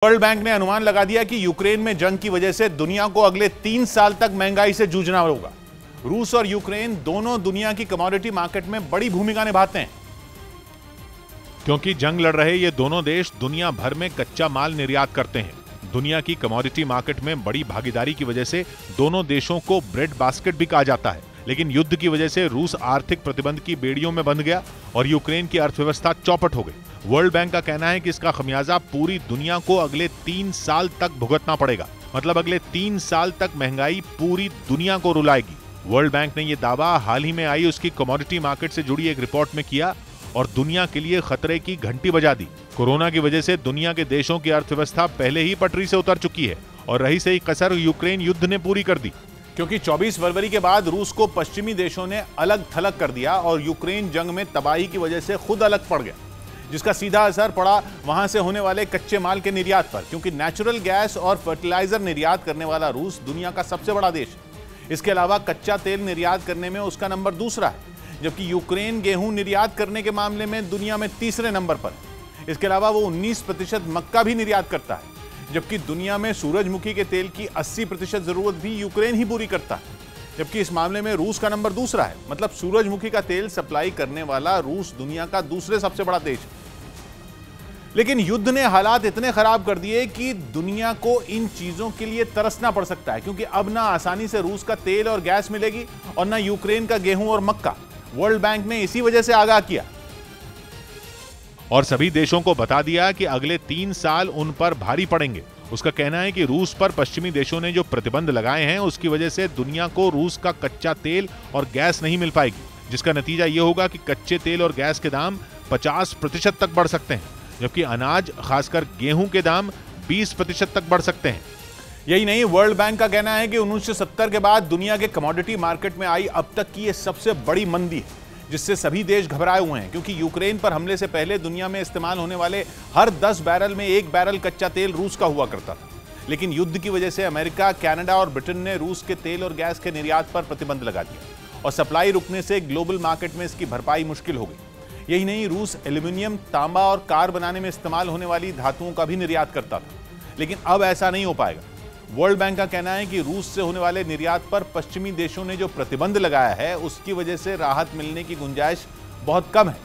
World bank ने अनुमान लगा दिया कि यूक्रेन में जंग की वजह से दुनिया को अगले 3 साल तक महंगाई से जूझना होगा। रूस और यूक्रेन दोनों दुनिया की कमोडिटी मार्केट में बड़ी भूमिका निभाते हैं, क्योंकि जंग लड़ रहे ये दोनों देश दुनिया भर में कच्चा माल निर्यात करते हैं। दुनिया की कमोडिटी मार्केट में बड़ी भागीदारी की वजह से दोनों देशों को ब्रेड बास्केट भी कहा जाता है। लेकिन युद्ध की वजह से रूस आर्थिक प्रतिबंध की बेड़ियों में बंध गया और यूक्रेन की अर्थव्यवस्था चौपट हो गई। वर्ल्ड बैंक का कहना है कि इसका खमियाजा पूरी दुनिया को अगले 3 साल तक भुगतना पड़ेगा। मतलब अगले 3 साल तक महंगाई पूरी दुनिया को रुलाएगी। वर्ल्ड बैंक ने यह दावा हाल ही में आई उसकी कमोडिटी मार्केट से जुड़ी एक रिपोर्ट में किया और दुनिया के लिए खतरे की घंटी बजा दी। कोरोना की वजह से दुनिया के देशों की अर्थव्यवस्था पहले ही पटरी से उतर चुकी है और रही सही कसर यूक्रेन युद्ध ने पूरी कर दी, क्योंकि 24 फरवरी के बाद रूस को पश्चिमी देशों ने अलग थलग कर दिया और यूक्रेन जंग में तबाही की वजह से खुद अलग पड़ गया, जिसका सीधा असर पड़ा वहां से होने वाले कच्चे माल के निर्यात पर। क्योंकि नेचुरल गैस और फर्टिलाइजर निर्यात करने वाला रूस दुनिया का सबसे बड़ा देश है। इसके अलावा कच्चा तेल निर्यात करने में उसका नंबर दूसरा है, जबकि यूक्रेन गेहूं निर्यात करने के मामले में दुनिया में तीसरे नंबर पर है। इसके अलावा वो 19% मक्का भी निर्यात करता है, जबकि दुनिया में सूरजमुखी के तेल की 80% जरूरत भी यूक्रेन ही पूरी करता है। जबकि इस मामले में रूस का नंबर दूसरा है। मतलब सूरजमुखी का तेल सप्लाई करने वाला रूस दुनिया का दूसरे सबसे बड़ा देश है। लेकिन युद्ध ने हालात इतने खराब कर दिए कि दुनिया को इन चीजों के लिए तरसना पड़ सकता है, क्योंकि अब ना आसानी से रूस का तेल और गैस मिलेगी और ना यूक्रेन का गेहूं और मक्का। वर्ल्ड बैंक ने इसी वजह से आगाह किया और सभी देशों को बता दिया कि अगले 3 साल उन पर भारी पड़ेंगे। उसका कहना है कि रूस पर पश्चिमी देशों ने जो प्रतिबंध लगाए हैं उसकी वजह से दुनिया को रूस का कच्चा तेल और गैस नहीं मिल पाएगी, जिसका नतीजा यह होगा कि कच्चे तेल और गैस के दाम 50% तक बढ़ सकते हैं, जबकि अनाज खासकर गेहूं के दाम 20% तक बढ़ सकते हैं। यही नहीं, वर्ल्ड बैंक का कहना है कि 1970 के बाद दुनिया के कमोडिटी मार्केट में आई अब तक की यह सबसे बड़ी मंदी है, जिससे सभी देश घबराए हुए हैं। क्योंकि यूक्रेन पर हमले से पहले दुनिया में इस्तेमाल होने वाले हर 10 बैरल में 1 बैरल कच्चा तेल रूस का हुआ करता था। लेकिन युद्ध की वजह से अमेरिका, कनाडा और ब्रिटेन ने रूस के तेल और गैस के निर्यात पर प्रतिबंध लगा दिया और सप्लाई रुकने से ग्लोबल मार्केट में इसकी भरपाई मुश्किल हो गई। यही नहीं, रूस एल्यूमिनियम, तांबा और कार बनाने में इस्तेमाल होने वाली धातुओं का भी निर्यात करता था। लेकिन अब ऐसा नहीं हो पाएगा। वर्ल्ड बैंक का कहना है कि रूस से होने वाले निर्यात पर पश्चिमी देशों ने जो प्रतिबंध लगाया है उसकी वजह से राहत मिलने की गुंजाइश बहुत कम है।